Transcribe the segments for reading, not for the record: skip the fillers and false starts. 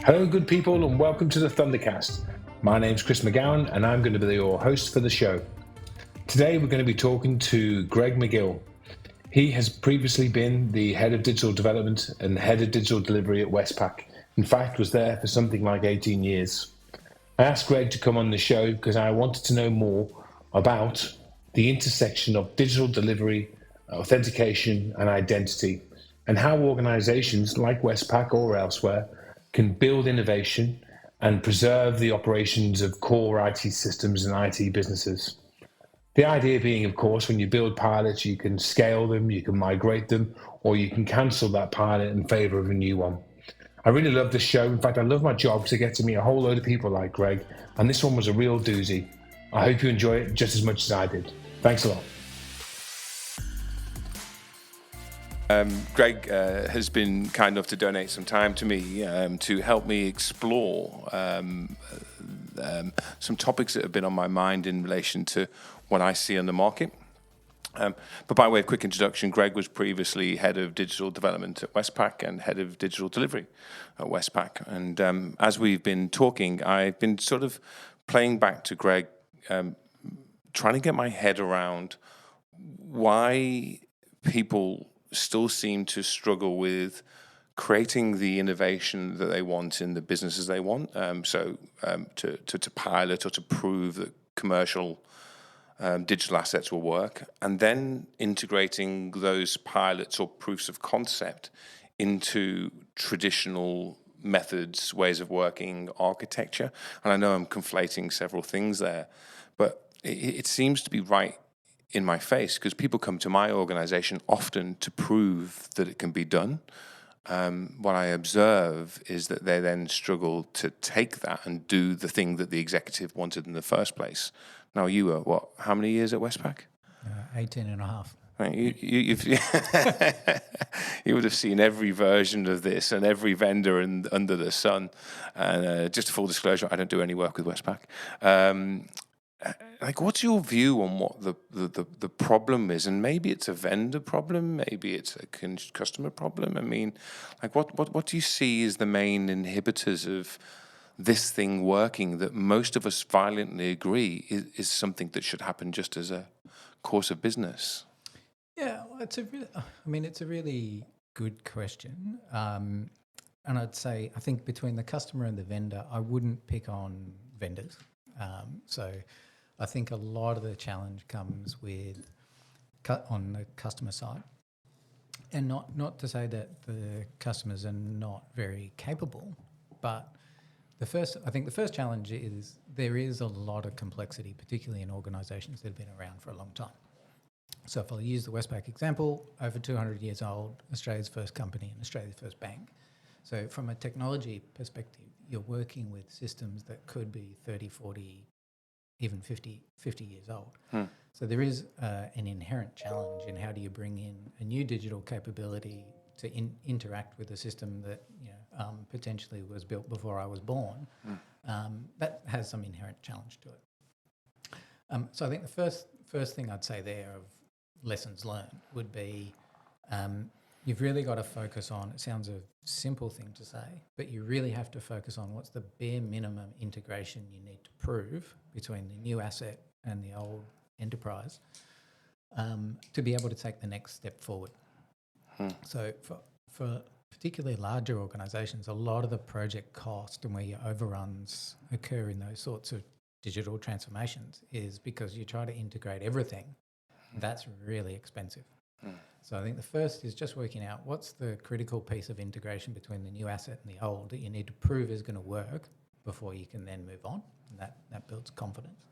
Hello, good people, and welcome to the ThunderCast. My name's Chris McGowan, and I'm going to be your host for the show. Today, we're going to be talking to Greg Magill. He has previously been the head of digital development and head of digital delivery at Westpac. In fact, was there for something like 18 years. I asked Greg to come on the show because I wanted to know more about the intersection of digital delivery, authentication, and identity, and how organizations like Westpac or elsewhere can build innovation and preserve the operations of core IT systems and IT businesses. The idea being, of course, when you build pilots, you can scale them, you can migrate them, or you can cancel that pilot in favor of a new one. I really love this show. In fact, I love my job because I get to meet a whole load of people like Greg, and this one was a real doozy. I hope you enjoy it just as much as I did. Thanks a lot. Greg has been kind enough to donate some time to me to help me explore some topics that have been on my mind in relation to what I see on the market. But by way of quick introduction, Greg was previously head of digital development at Westpac and head of digital delivery at Westpac. And as we've been talking, I've been sort of playing back to Greg, trying to get my head around why people still seem to struggle with creating the innovation that they want in the businesses they want. To pilot or to prove that commercial digital assets will work, and then integrating those pilots or proofs of concept into traditional methods, ways of working, architecture. And I know I'm conflating several things there, but it seems to be right in my face because people come to my organization often to prove that it can be done. What I observe is that they then struggle to take that and do the thing that the executive wanted in the first place. Now, you were, how many years at Westpac? 18 and a half. Right, you've you would have seen every version of this and every vendor under the sun. And just full disclosure, I don't do any work with Westpac. What's your view on what the problem is? And maybe it's a vendor problem, maybe it's a customer problem. I mean, what do you see as the main inhibitors of this thing working that most of us violently agree is something that should happen just as a course of business? Yeah, well, it's a really good question. And I'd say, I think between the customer and the vendor, I wouldn't pick on vendors. So I think a lot of the challenge comes with on the customer side. And not to say that the customers are not very capable, but the first challenge is there is a lot of complexity, particularly in organisations that have been around for a long time. So if I use the Westpac example, over 200 years old, Australia's first company and Australia's first bank. So from a technology perspective, you're working with systems that could be 30, 40, even 50 years old. So there is an inherent challenge in how do you bring in a new digital capability to interact with a system that potentially was built before I was born. That has some inherent challenge to it. So I think the first thing I'd say there of lessons learned would be you've really got to focus on, it sounds a simple thing to say, but you really have to focus on what's the bare minimum integration you need to prove between the new asset and the old enterprise to be able to take the next step forward. So for particularly larger organisations, a lot of the project cost and where your overruns occur in those sorts of digital transformations is because you try to integrate everything. That's really expensive. So I think the first is just working out what's the critical piece of integration between the new asset and the old that you need to prove is going to work before you can then move on. And that builds confidence.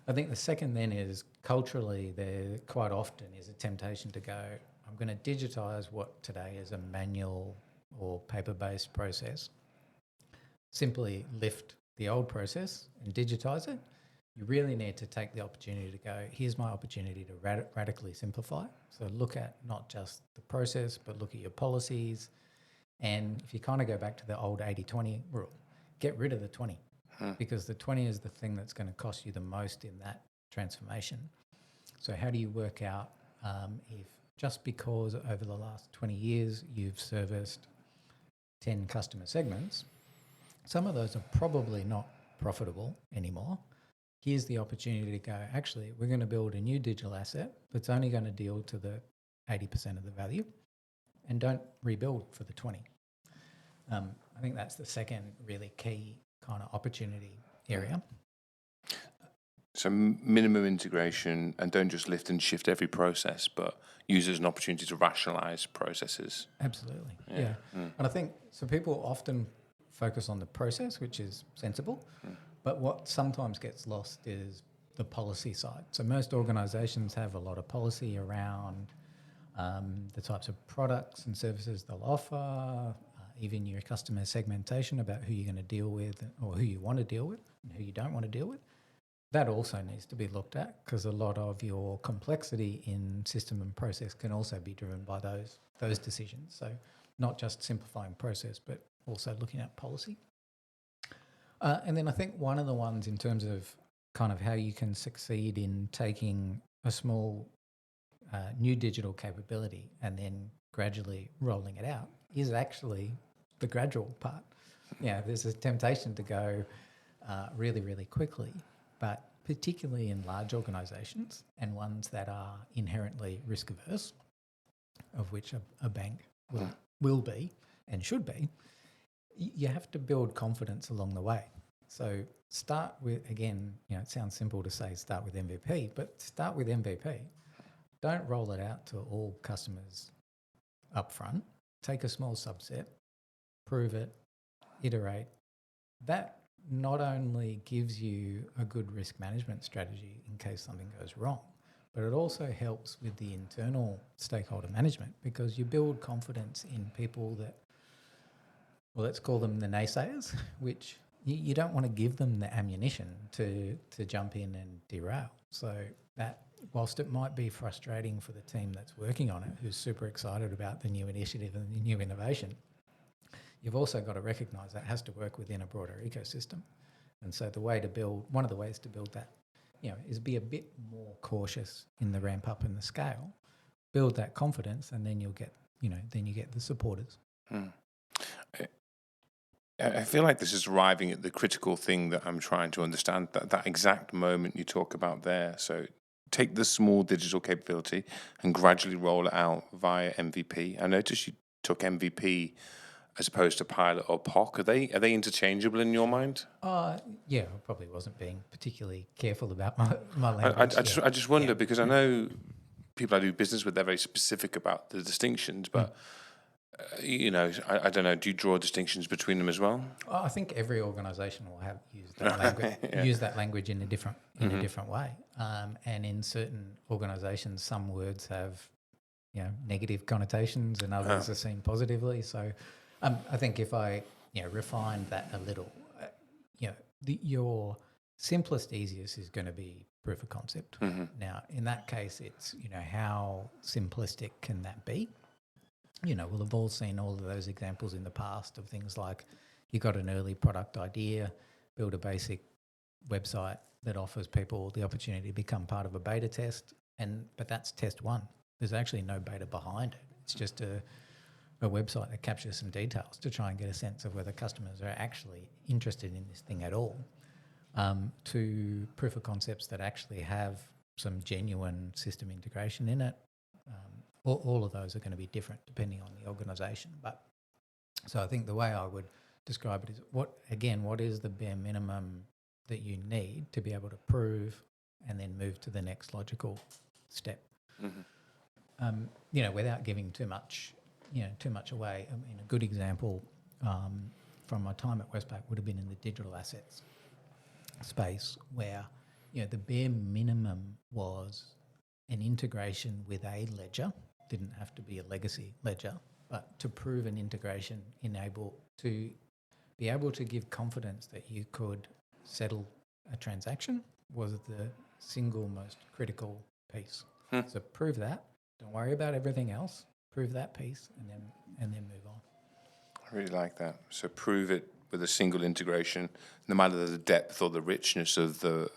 I think the second then is culturally there quite often is a temptation to go, I'm going to digitise what today is a manual or paper-based process, simply lift the old process and digitise it. You really need to take the opportunity to go, here's my opportunity to radically simplify. So look at not just the process, but look at your policies. And if you kind of go back to the old 80-20 rule, get rid of the 20 because the 20 is the thing that's going to cost you the most in that transformation. So how do you work out if just because over the last 20 years you've serviced 10 customer segments, Some of those are probably not profitable anymore. Here's the opportunity to go, actually, we're going to build a new digital asset that's only going to deal to the 80% of the value and don't rebuild for the 20. I think that's the second really key kind of opportunity area. So minimum integration, and don't just lift and shift every process, but use it as an opportunity to rationalize processes. Absolutely, yeah. And I think, so people often focus on the process, which is sensible, but what sometimes gets lost is the policy side. So most organisations have a lot of policy around the types of products and services they'll offer, even your customer segmentation about who you're going to deal with or who you want to deal with and who you don't want to deal with. That also needs to be looked at, because a lot of your complexity in system and process can also be driven by those decisions. So not just simplifying process, but also looking at policy. And then I think one of the ones in terms of kind of how you can succeed in taking a small new digital capability and then gradually rolling it out is actually the gradual part. Yeah, there's a temptation to go really, really quickly, but particularly in large organisations and ones that are inherently risk averse, of which a bank will be and should be, you have to build confidence along the way. So start with, again, it sounds simple to say start with MVP, but start with MVP. Don't roll it out to all customers up front. Take a small subset, prove it, iterate. That not only gives you a good risk management strategy in case something goes wrong, but it also helps with the internal stakeholder management, because you build confidence in people that, well, let's call them the naysayers, which you don't want to give them the ammunition to jump in and derail. So that, whilst it might be frustrating for the team that's working on it, who's super excited about the new initiative and the new innovation, you've also got to recognise that has to work within a broader ecosystem. And so one of the ways to build that, is be a bit more cautious in the ramp up and the scale, build that confidence, and then you'll get, then you get the supporters. I feel like this is arriving at the critical thing that I'm trying to understand, that exact moment you talk about there. So take the small digital capability and gradually roll it out via MVP. I noticed you took MVP as opposed to pilot or POC. Are they interchangeable in your mind? Yeah, I probably wasn't being particularly careful about my language. I just wonder, because I know people I do business with, they're very specific about the distinctions, but I don't know. Do you draw distinctions between them as well? I think every organisation will have used that language, use that language in a different way. And in certain organisations, some words have negative connotations, and others are seen positively. So I think if I refine that a little, your simplest, easiest is going to be proof of concept. Now, in that case, it's how simplistic can that be? We'll have all seen all of those examples in the past of things like you got an early product idea, build a basic website that offers people the opportunity to become part of a beta test, but that's test one. There's actually no beta behind it. It's just a website that captures some details to try and get a sense of whether customers are actually interested in this thing at all, to proof of concepts that actually have some genuine system integration in it. All of those are going to be different depending on the organisation. But so I think the way I would describe it is what is the bare minimum that you need to be able to prove and then move to the next logical step. Without giving too much away. I mean, a good example from my time at Westpac would have been in the digital assets space, where the bare minimum was an integration with a ledger. Didn't have to be a legacy ledger, but to prove an integration, to be able to give confidence that you could settle a transaction was the single most critical piece. So prove that. Don't worry about everything else. Prove that piece, and then move on. I really like that. So prove it with a single integration, no matter the depth or the richness of the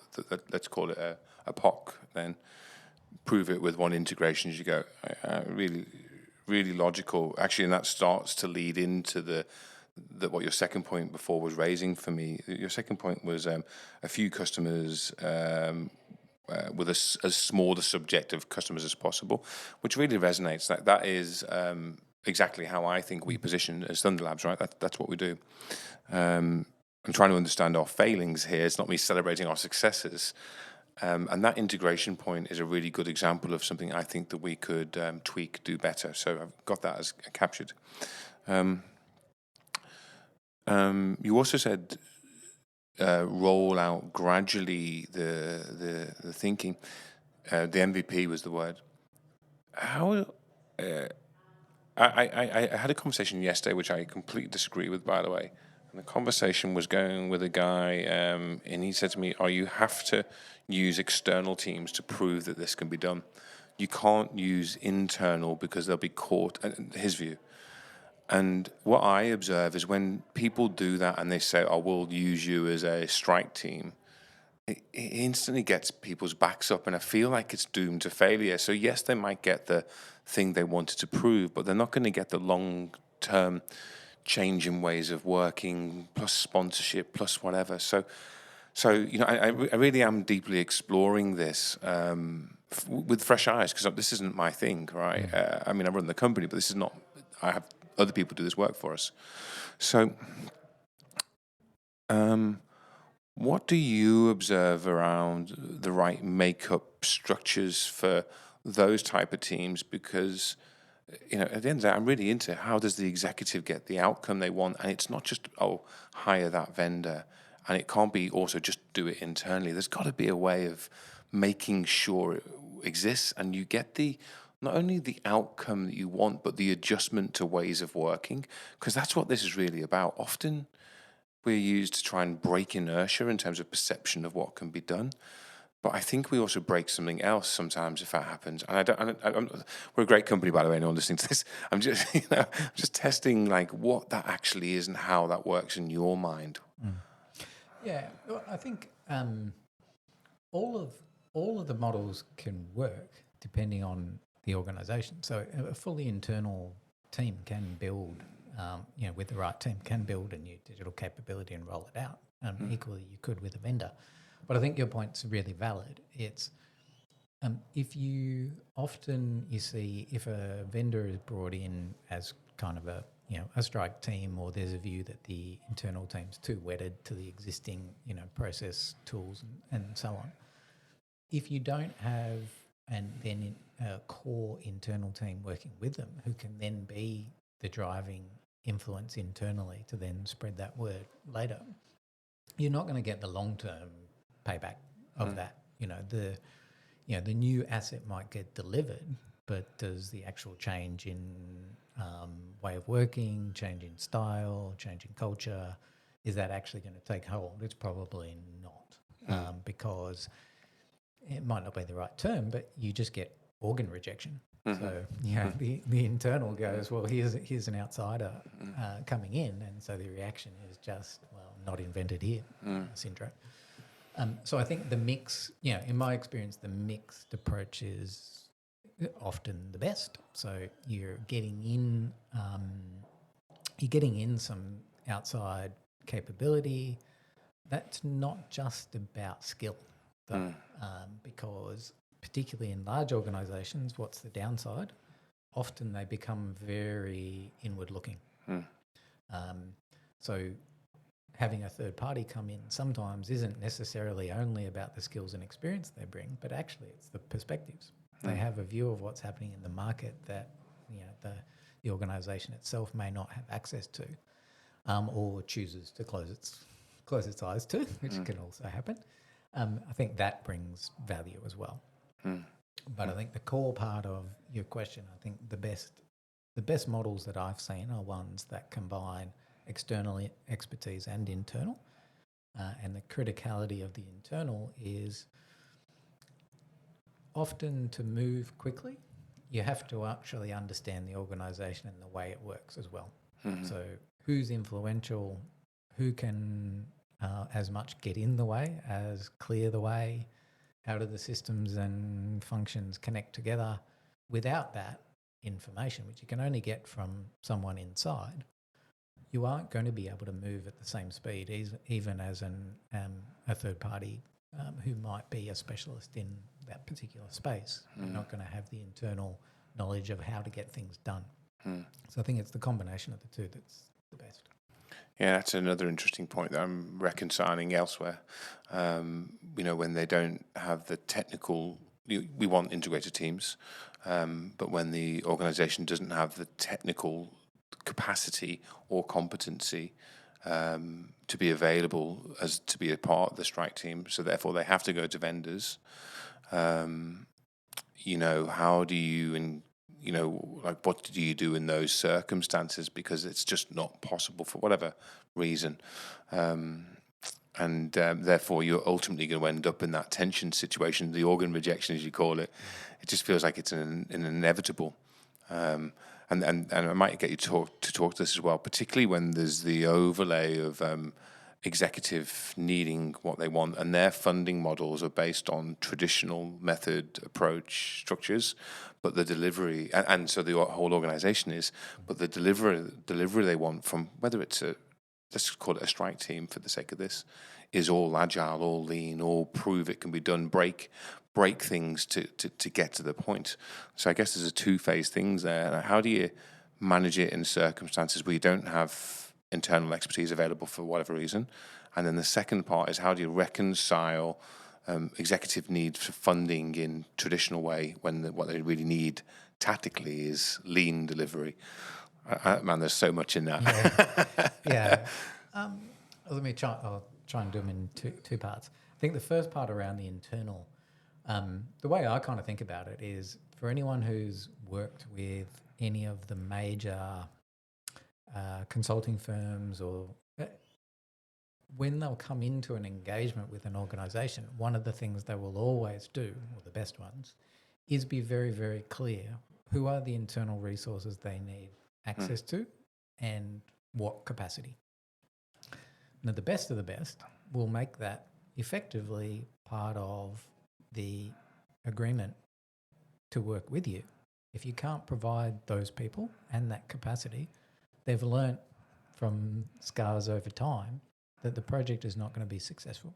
let's call it a POC. Then prove it with one integration as you go. Really, really logical, actually, and that starts to lead into the that what your second point before was raising for me. Your second point was a few customers with as small a subject of customers as possible, which really resonates. That is exactly how I think we position as Thunder Labs, right? That's what we do. I'm trying to understand our failings here. It's not me celebrating our successes. And that integration point is a really good example of something I think that we could tweak, do better. So I've got that as captured. You also said roll out gradually the thinking. The MVP was the word. How? I had a conversation yesterday, which I completely disagree with, by the way. And the conversation was going with a guy, and he said to me, you have to use external teams to prove that this can be done. You can't use internal because they'll be caught, his view. And what I observe is when people do that and they say, we'll use you as a strike team, it instantly gets people's backs up, and I feel like it's doomed to failure. So yes, they might get the thing they wanted to prove, but they're not going to get the long-term change in ways of working, plus sponsorship, plus whatever. So I really am deeply exploring this with fresh eyes, because this isn't my thing, right? I run the company, but this is not. I have other people do this work for us. So, what do you observe around the right makeup structures for those type of teams? Because, at the end of the day, I'm really into how does the executive get the outcome they want? And it's not just, hire that vendor. And it can't be also just do it internally. There's got to be a way of making sure it exists and you get not only the outcome that you want, but the adjustment to ways of working, because that's what this is really about. Often we're used to try and break inertia in terms of perception of what can be done. But I think we also break something else sometimes if that happens. And we're a great company, by the way, anyone listening to this. I'm just testing what that actually is and how that works in your mind. Yeah, well, I think all of the models can work depending on the organisation. So a fully internal team can build, with the right team, can build a new digital capability and roll it out. Equally, you could with a vendor. But I think your point's really valid. It's if you see if a vendor is brought in as kind of a strike team, or there's a view that the internal team's too wedded to the existing, process tools and so on. If you don't have a core internal team working with them who can then be the driving influence internally to then spread that word later, you're not going to get the long-term payback of that. The new asset might get delivered, but does the actual change in way of working, change in style, change in culture, is that actually going to take hold? It's probably not, because it might not be the right term, but you just get organ rejection. So the internal goes, well, here's an outsider coming in, and so the reaction is just, not invented here syndrome. So I think the mix, in my experience, the mixed approach is often the best. So you're getting in some outside capability. That's not just about skill, though, because particularly in large organisations, what's the downside? Often they become very inward-looking. So having a third party come in sometimes isn't necessarily only about the skills and experience they bring, but actually it's the perspectives. They have a view of what's happening in the market that the organisation itself may not have access to, or chooses to close its eyes to, which can also happen. I think that brings value as well. But I think the core part of your question, I think the best models that I've seen are ones that combine external expertise and internal. And the criticality of the internal is often to move quickly, you have to actually understand the organisation and the way it works as well. So who's influential, who can as much get in the way as clear the way, how do the systems and functions connect together? Without that information, which you can only get from someone inside, you aren't going to be able to move at the same speed, even as a third party who might be a specialist in that particular space. You're not going to have the internal knowledge of how to get things done. So I think it's the combination of the two that's the best. Yeah, that's another interesting point that I'm reconciling elsewhere. When they don't have the technical, we want integrated teams, but when the organization doesn't have the technical capacity or competency to be available as to be a part of the strike team, so therefore they have to go to vendors. How do you what do you do in those circumstances? Because it's just not possible for whatever reason. Therefore, you're ultimately going to end up in that tension situation, the organ rejection, as you call it. It just feels like it's an inevitable. And I might get you to talk to this as well, particularly when there's the overlay of executive needing what they want, and their funding models are based on traditional method approach structures, but the delivery, and so the whole organization is, but the delivery they want from, whether it's let's call it a strike team for the sake of this, is all agile, all lean, all prove it can be done, break things to get to the point. So I guess there's a two-phase things there. How do you manage it in circumstances where you don't have internal expertise available for whatever reason? And then the second part is, how do you reconcile executive needs for funding in traditional way when what they really need tactically is lean delivery? Man, there's so much in that. Yeah. I'll try and do them in two parts. I think the first part around the internal, the way I kind of think about it is, for anyone who's worked with any of the major consulting firms, or when they'll come into an engagement with an organisation, one of the things they will always do, or the best ones, is be very, very clear who are the internal resources they need access to and what capacity. Now, the best of the best will make that effectively part of the agreement to work with you. If you can't provide those people and that capacity, they've learnt from scars over time that the project is not going to be successful.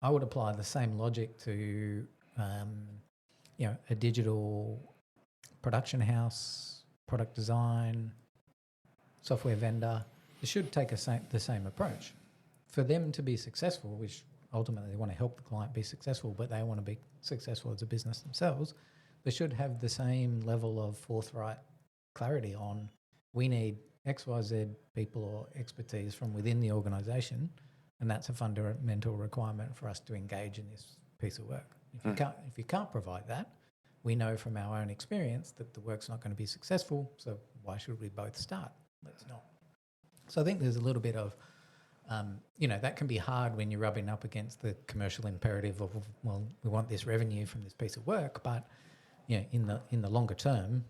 I would apply the same logic to a digital production house, product design, software vendor. They should take the same approach. For them to be successful, which ultimately they want to help the client be successful, but they want to be successful as a business themselves, they should have the same level of forthright clarity on, we need XYZ people or expertise from within the organisation, and that's a fundamental requirement for us to engage in this piece of work. If you can't provide that, we know from our own experience that the work's not going to be successful, so why should we both start? Let's not. So I think there's a little bit of, that can be hard when you're rubbing up against the commercial imperative of, well, we want this revenue from this piece of work, but in the longer term,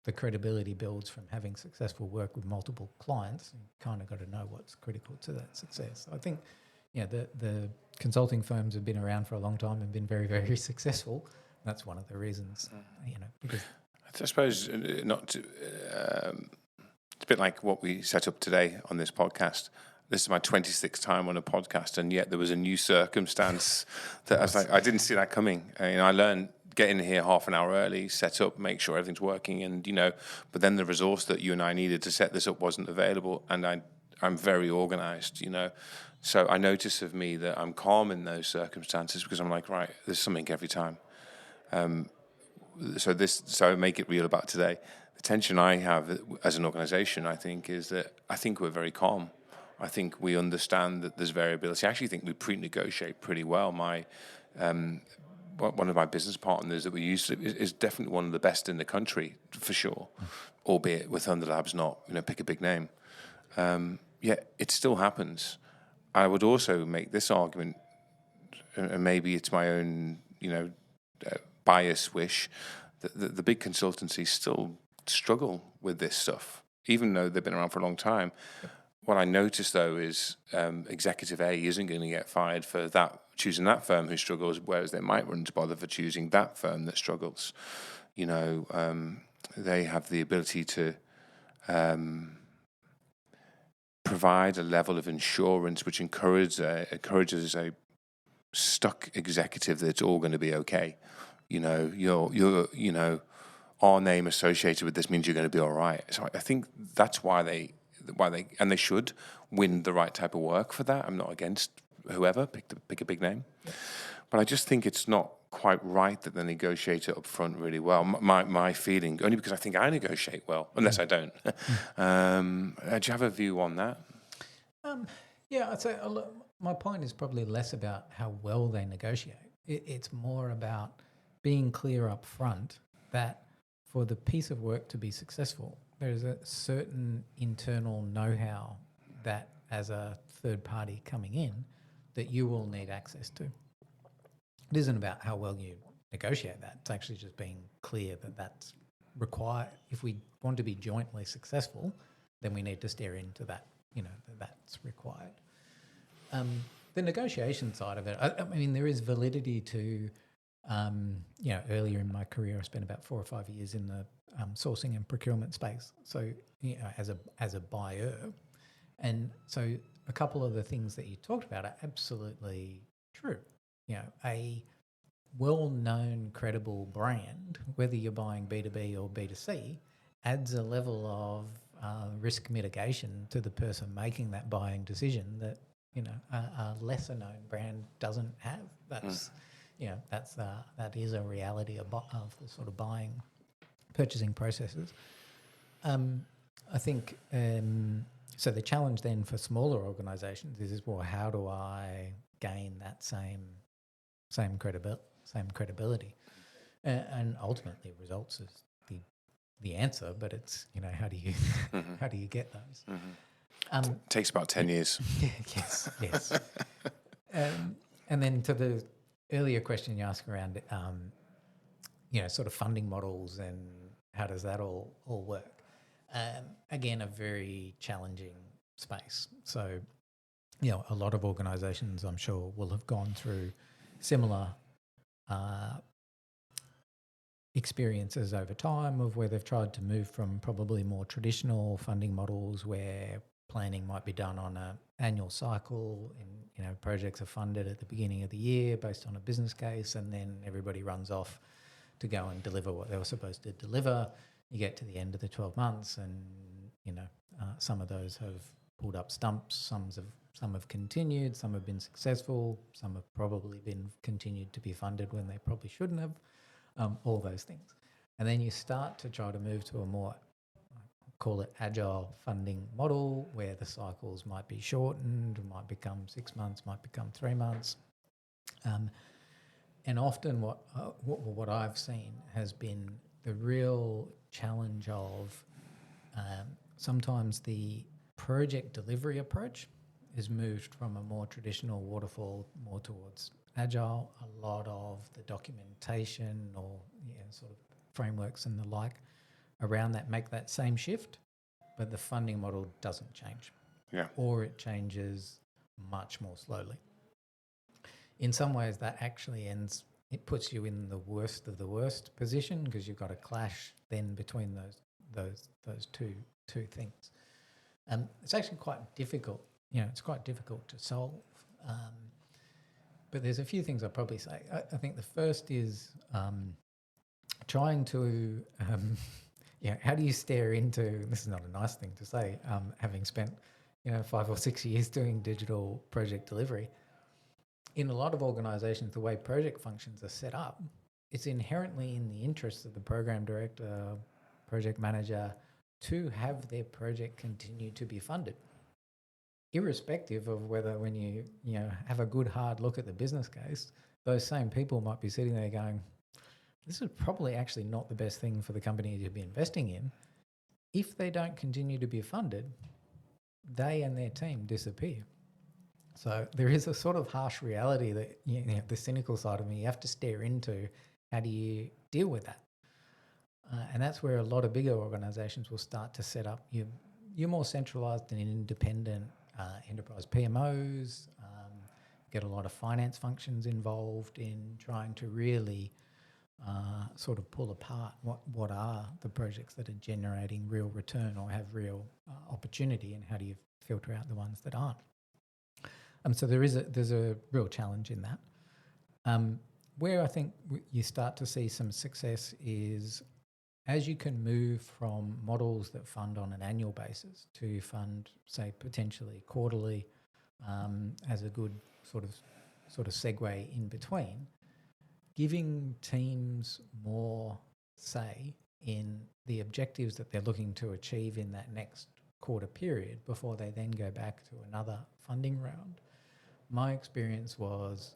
the credibility builds from having successful work with multiple clients. You kind of got to know what's critical to that success. I think, the consulting firms have been around for a long time and been very, very successful. That's one of the reasons, because I suppose it's a bit like what we set up today on this podcast. This is my 26th time on a podcast, and yet there was a new circumstance that I was like, I didn't see that coming. I learned, get in here half an hour early, set up, make sure everything's working, and but then the resource that you and I needed to set this up wasn't available, and I'm very organised, So I notice of me that I'm calm in those circumstances because I'm like, right, there's something every time. So I make it real about today. The tension I have as an organisation, I think, is that I think we're very calm. I think we understand that there's variability. I actually think we pre-negotiate pretty well. One of my business partners that we use is definitely one of the best in the country, for sure, albeit with Thunder Labs not, pick a big name. Yet it still happens. I would also make this argument, and maybe it's my own, bias wish, that the big consultancies still struggle with this stuff, even though they've been around for a long time. What I notice, though, is Executive A isn't going to get fired for choosing that firm who struggles, whereas they might run to bother for choosing that firm that struggles. They have the ability to provide a level of insurance which encourages a stuck executive that it's all going to be okay. Our name associated with this means you're going to be all right. So I think that's why they should win the right type of work for that. I'm not against whoever, pick a big name. Yep. But I just think it's not quite right that they negotiate it up front really well. My feeling, only because I think I negotiate well, unless I don't. Do you have a view on that? I'd say my point is probably less about how well they negotiate. It's more about being clear up front that for the piece of work to be successful, there's a certain internal know-how that as a third party coming in that you will need access to. It isn't about how well you negotiate that. It's actually just being clear that that's required. If we want to be jointly successful, then we need to steer into that, that's required. The negotiation side of it, I mean, there is validity to, earlier in my career, I spent about 4 or 5 years in the sourcing and procurement space. So, as a buyer. And so a couple of the things that you talked about are absolutely true. A well-known, credible brand, whether you're buying B2B or B2C, adds a level of risk mitigation to the person making that buying decision that, a lesser-known brand doesn't have. That's, that is a reality of the sort of purchasing processes. I think, so the challenge then for smaller organisations is, well, how do I gain that same credibility? And ultimately, results is the answer, but it's how do you how do you get those? It takes about 10 years. Yes. And then to the earlier question you asked around, sort of funding models and how does that all work? Again, a very challenging space. So, a lot of organisations, I'm sure, will have gone through similar experiences over time of where they've tried to move from probably more traditional funding models where planning might be done on an annual cycle and, projects are funded at the beginning of the year based on a business case, and then everybody runs off to go and deliver what they were supposed to deliver. You get to the end of the 12 months and, some of those have pulled up stumps, some have continued, some have been successful, some have probably been continued to be funded when they probably shouldn't have, all those things. And then you start to try to move to a more, call it agile funding model where the cycles might be shortened, might become 6 months, might become 3 months. And often what I've seen has been the real challenge of sometimes the project delivery approach is moved from a more traditional waterfall more towards agile. A lot of the documentation or sort of frameworks and the like around that make that same shift, but the funding model doesn't change. Yeah. Or it changes much more slowly. In some ways, that actually it puts you in the worst of the worst position because you've got a clash then between those two things. It's actually quite difficult. It's quite difficult to solve. But there's a few things I'll probably say. I think the first is trying to, how do you stare into, this is not a nice thing to say, having spent 5 or 6 years doing digital project delivery. In a lot of organisations, the way project functions are set up, it's inherently in the interests of the program director, project manager, to have their project continue to be funded, irrespective of whether when you have a good hard look at the business case, those same people might be sitting there going, this is probably actually not the best thing for the company to be investing in. If they don't continue to be funded, they and their team disappear. So there is a sort of harsh reality that the cynical side of me, you have to stare into how do you deal with that. And that's where a lot of bigger organisations will start to set up. You're more centralised and independent enterprise PMOs, get a lot of finance functions involved in trying to really sort of pull apart what are the projects that are generating real return or have real opportunity, and how do you filter out the ones that aren't. So there's a real challenge in that. Where I think you start to see some success is as you can move from models that fund on an annual basis to fund, say, potentially quarterly, as a good sort of segue in between, giving teams more say in the objectives that they're looking to achieve in that next quarter period before they then go back to another funding round. My experience was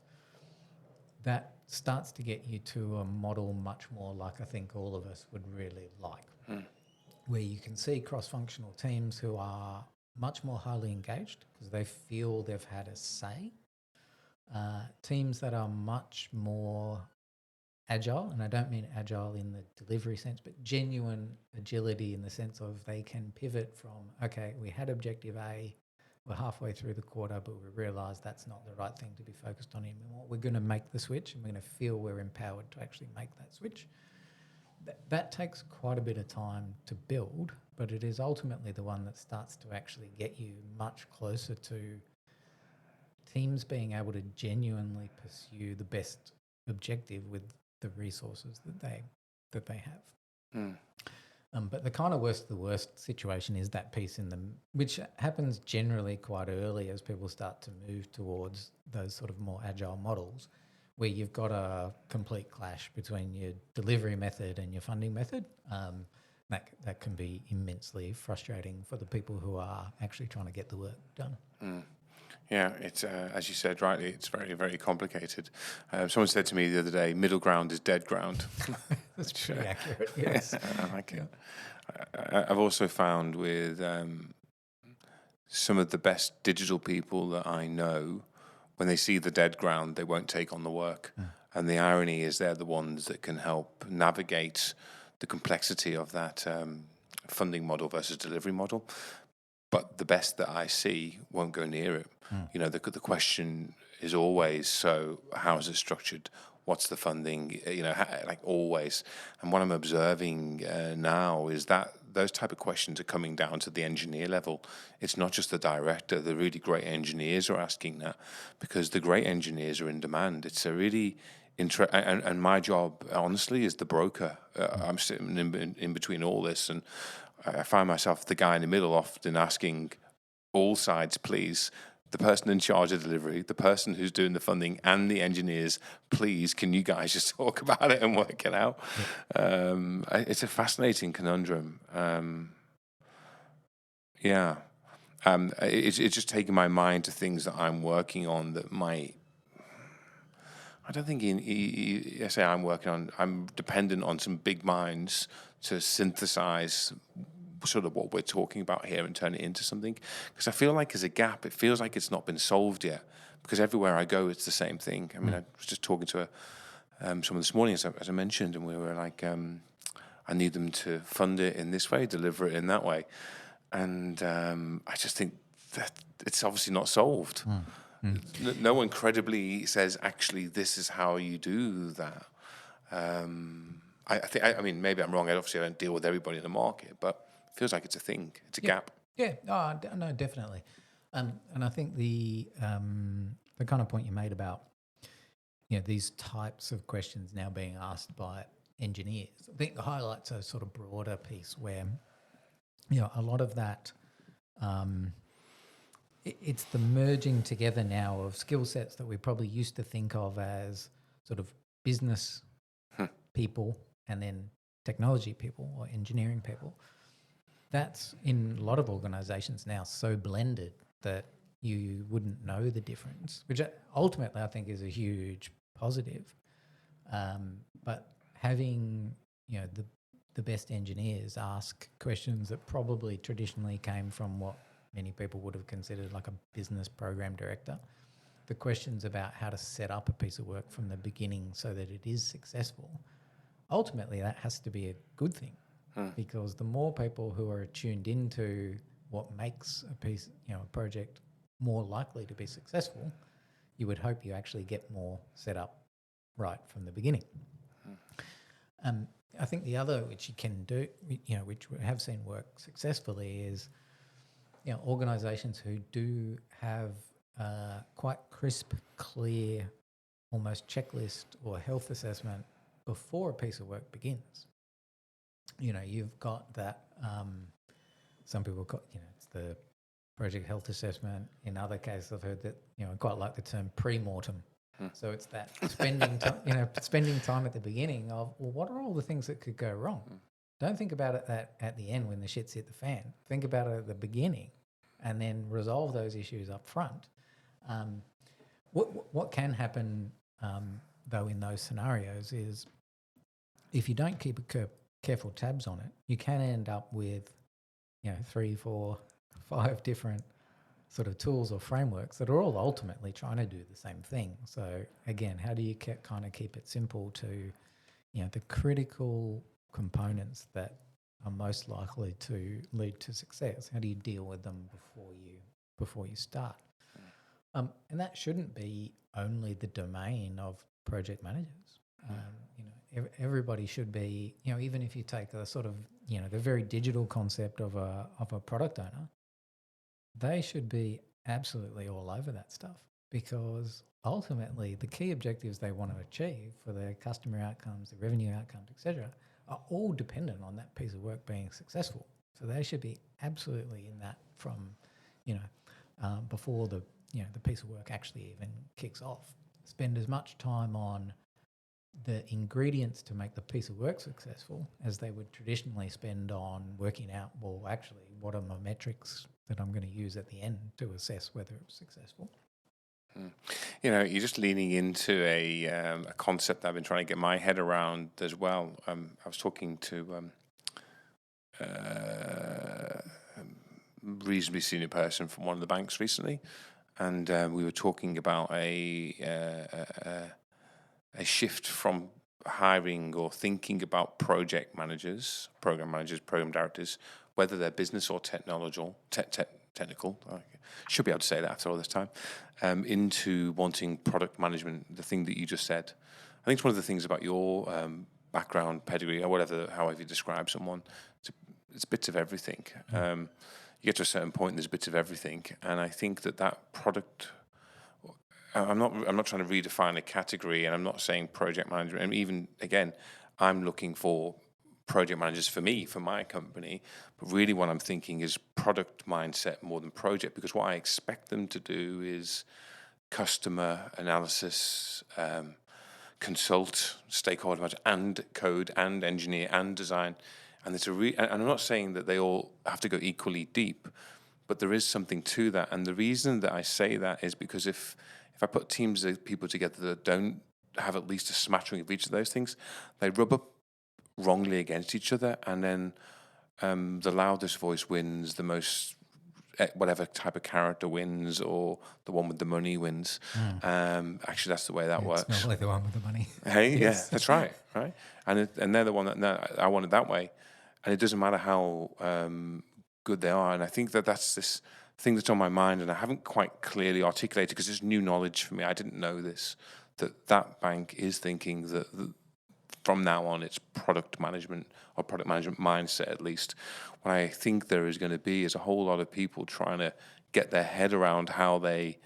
that starts to get you to a model much more like I think all of us would really like, where you can see cross-functional teams who are much more highly engaged because they feel they've had a say. Teams that are much more agile, and I don't mean agile in the delivery sense, but genuine agility in the sense of they can pivot from, okay, we had objective A, we're halfway through the quarter, but we realise that's not the right thing to be focused on anymore. We're going to make the switch, and we're going to feel we're empowered to actually make that switch. That takes quite a bit of time to build, but it is ultimately the one that starts to actually get you much closer to teams being able to genuinely pursue the best objective with the resources that they have. But the kind of worst of the worst situation is that piece in them, which happens generally quite early as people start to move towards those sort of more agile models, where you've got a complete clash between your delivery method and your funding method. That can be immensely frustrating for the people who are actually trying to get the work done. Yeah, it's as you said rightly, it's very, very complicated. Someone said to me the other day, middle ground is dead ground. That's pretty accurate, yes. I like it. I've also found with some of the best digital people that I know, when they see the dead ground, they won't take on the work. And the irony is they're the ones that can help navigate the complexity of that funding model versus delivery model. But the best that I see won't go near it. You know, the question is always, so how is it structured? What's the funding? You know, like always. And what I'm observing now is that those type of questions are coming down to the engineer level. It's not just the director. The really great engineers are asking that because the great engineers are in demand. It's a really and my job, honestly, is the broker. I'm sitting in between all this, and I find myself the guy in the middle, often asking all sides, please, the person in charge of delivery, the person who's doing the funding, and the engineers, please, can you guys just talk about it and work it out? It's a fascinating conundrum. It's just taking my mind to things that I'm working on that might... I don't think I say I'm dependent on some big minds to synthesize sort of what we're talking about here and turn it into something, because I feel like there's a gap. It feels like it's not been solved yet, because everywhere I go it's the same thing. I mean, I was just talking to someone this morning, as I mentioned, and we were like, I need them to fund it in this way, deliver it in that way, and I just think that it's obviously not solved. No one credibly says, actually, this is how you do that. I mean, maybe I'm wrong. Obviously, I don't deal with everybody in the market, but it feels like it's a thing. It's a gap. Yeah, no, definitely. And I think the kind of point you made about, you know, these types of questions now being asked by engineers, I think highlights a sort of broader piece where, you know, a lot of that, it's the merging together now of skill sets that we probably used to think of as sort of business people and then technology people or engineering people. That's in a lot of organizations now so blended that you wouldn't know the difference, which ultimately I think is a huge positive. But having, you know, the best engineers ask questions that probably traditionally came from what many people would have considered like a business program director, the questions about how to set up a piece of work from the beginning so that it is successful, ultimately that has to be a good thing, because the more people who are tuned into what makes a piece, you know, a project more likely to be successful, you would hope you actually get more set up right from the beginning. I think the other which you can do, which we have seen work successfully, is organisations who do have quite crisp, clear, almost checklist or health assessment before a piece of work begins. You've got that. Some people call it's the project health assessment. In other cases, I've heard that I quite like the term pre-mortem. So it's that spending time, spending time at the beginning of, well, what are all the things that could go wrong? Don't think about it at the end when the shit's hit the fan. Think about it at the beginning, and then resolve those issues up front. What can happen though in those scenarios is if you don't keep careful tabs on it, you can end up with 3, 4, 5 different sort of tools or frameworks that are all ultimately trying to do the same thing. So again, how do you kind of keep it simple to, the critical components that are most likely to lead to success? How do you deal with them before you start? And that shouldn't be only the domain of project managers. Everybody should be, even if you take a sort of, the very digital concept of a product owner, they should be absolutely all over that stuff, because ultimately the key objectives they want to achieve for their customer outcomes, their revenue outcomes, etc., are all dependent on that piece of work being successful. So they should be absolutely in that from, before the piece of work actually even kicks off. Spend as much time on the ingredients to make the piece of work successful as they would traditionally spend on working out, well, actually, what are my metrics that I'm going to use at the end to assess whether it was successful. You're just leaning into a concept that I've been trying to get my head around as well. I was talking to a reasonably senior person from one of the banks recently, and we were talking about a shift from hiring or thinking about project managers, program directors, whether they're business or technical, I should be able to say that after all this time, into wanting product management, the thing that you just said. I think it's one of the things about your background, pedigree, or however you describe someone, it's bits of everything. You get to a certain point and there's bits of everything, and I think that product, I'm not trying to redefine a category, and I'm not saying project management. And even again, I'm looking for project managers for my company. But really, what I'm thinking is product mindset more than project, because what I expect them to do is customer analysis, consult, stakeholder management, and code, and engineer, and design. And and I'm not saying that they all have to go equally deep, but there is something to that. And the reason that I say that is because if I put teams of people together that don't have at least a smattering of each of those things, they rub up wrongly against each other, and then the loudest voice wins, the most whatever type of character wins, or the one with the money wins. Actually, that's the way that works. It's normally the one with the money. Hey, Yes. Yeah, that's right. And they're the one that I want it that way, and it doesn't matter how good they are. And I think that's this thing that's on my mind, and I haven't quite clearly articulated because it's new knowledge for me. I didn't know this, that bank is thinking that from now on it's product management, or product management mindset at least. What I think there is going to be is a whole lot of people trying to get their head around how they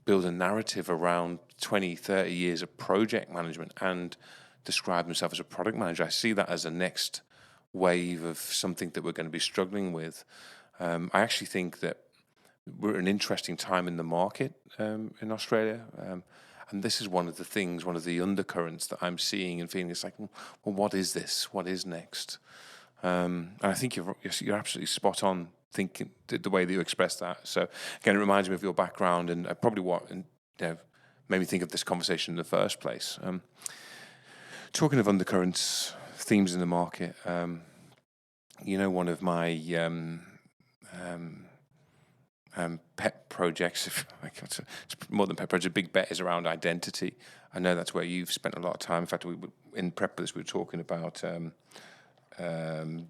build a narrative around 20, 30 years of project management and describe themselves as a product manager. I see that as a next wave of something that we're going to be struggling with. I actually think that we're at an interesting time in the market in Australia. And this is one of the undercurrents that I'm seeing and feeling. It's like, well, what is this? What is next? And I think you're absolutely spot on thinking the way that you express that. So again, it reminds me of your background and probably what made me think of this conversation in the first place. Talking of undercurrents, themes in the market, one of my pet projects, it's more than pet project, a big bet is around identity. I know that's where you've spent a lot of time. In fact, in prep for this, we were talking about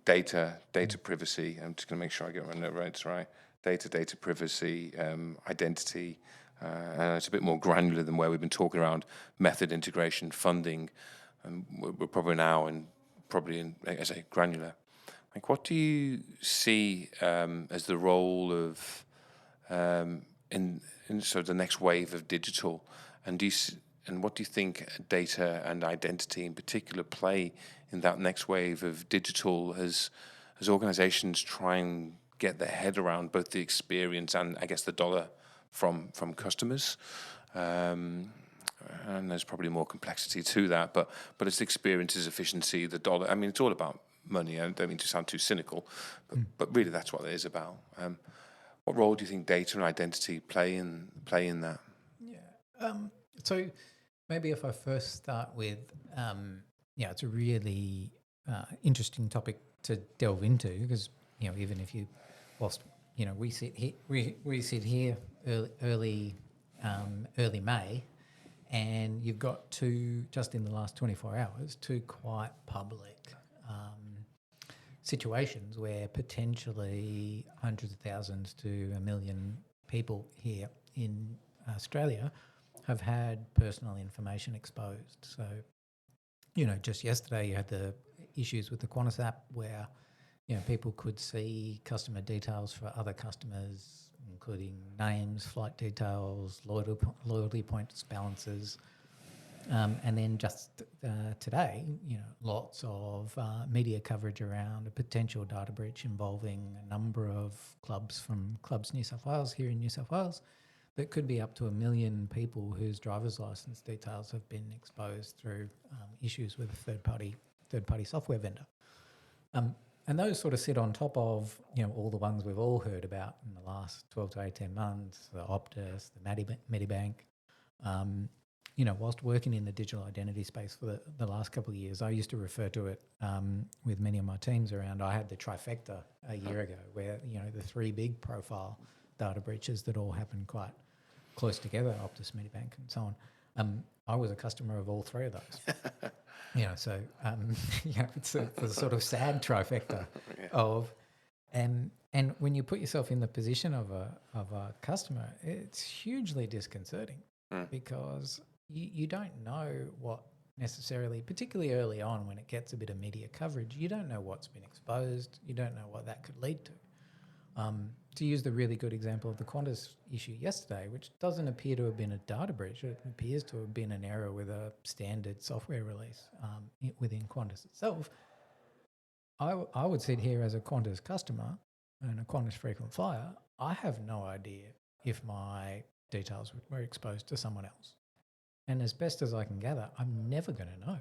data privacy. I'm just going to make sure I get my notes right. Data privacy, identity, and it's a bit more granular than where we've been talking around method integration, funding. and we're probably now in like I say, granular. Like, what do you see as the role of in sort of the next wave of digital, and what do you think data and identity in particular play in that next wave of digital as organizations try and get their head around both the experience and, I guess, the dollar from customers? And there's probably more complexity to that, but it's the experiences, efficiency, the dollar. I mean, it's all about money. I don't mean to sound too cynical, but really that's what it is about. What role do you think data and identity play in that? Yeah. So maybe if I first start with, it's a really interesting topic to delve into, because even if you, whilst we sit here early May, and you've got just in the last 24 hours, two quite public situations where potentially hundreds of thousands to 1 million people here in Australia have had personal information exposed. So, just yesterday you had the issues with the Qantas app where, people could see customer details for other customers, including names, flight details, loyalty points, balances. And then just today, lots of media coverage around a potential data breach involving a number of clubs from Clubs New South Wales here in New South Wales that could be up to 1 million people whose driver's license details have been exposed through issues with a third-party software vendor. And those sort of sit on top of, all the ones we've all heard about in the last 12 to 18 months, the Optus, the Medibank. Whilst working in the digital identity space for the last couple of years, I used to refer to it with many of my teams around. I had the trifecta a year ago where, the three big profile data breaches that all happened quite close together, Optus, Medibank and so on. I was a customer of all three of those. It's a sort of sad trifecta of, and when you put yourself in the position of a customer, it's hugely disconcerting because you don't know what necessarily, particularly early on when it gets a bit of media coverage, you don't know what's been exposed, you don't know what that could lead to. To use the really good example of the Qantas issue yesterday, which doesn't appear to have been a data breach, it appears to have been an error with a standard software release within Qantas itself. I would sit here as a Qantas customer and a Qantas frequent flyer. I have no idea if my details were exposed to someone else. And as best as I can gather, I'm never going to know.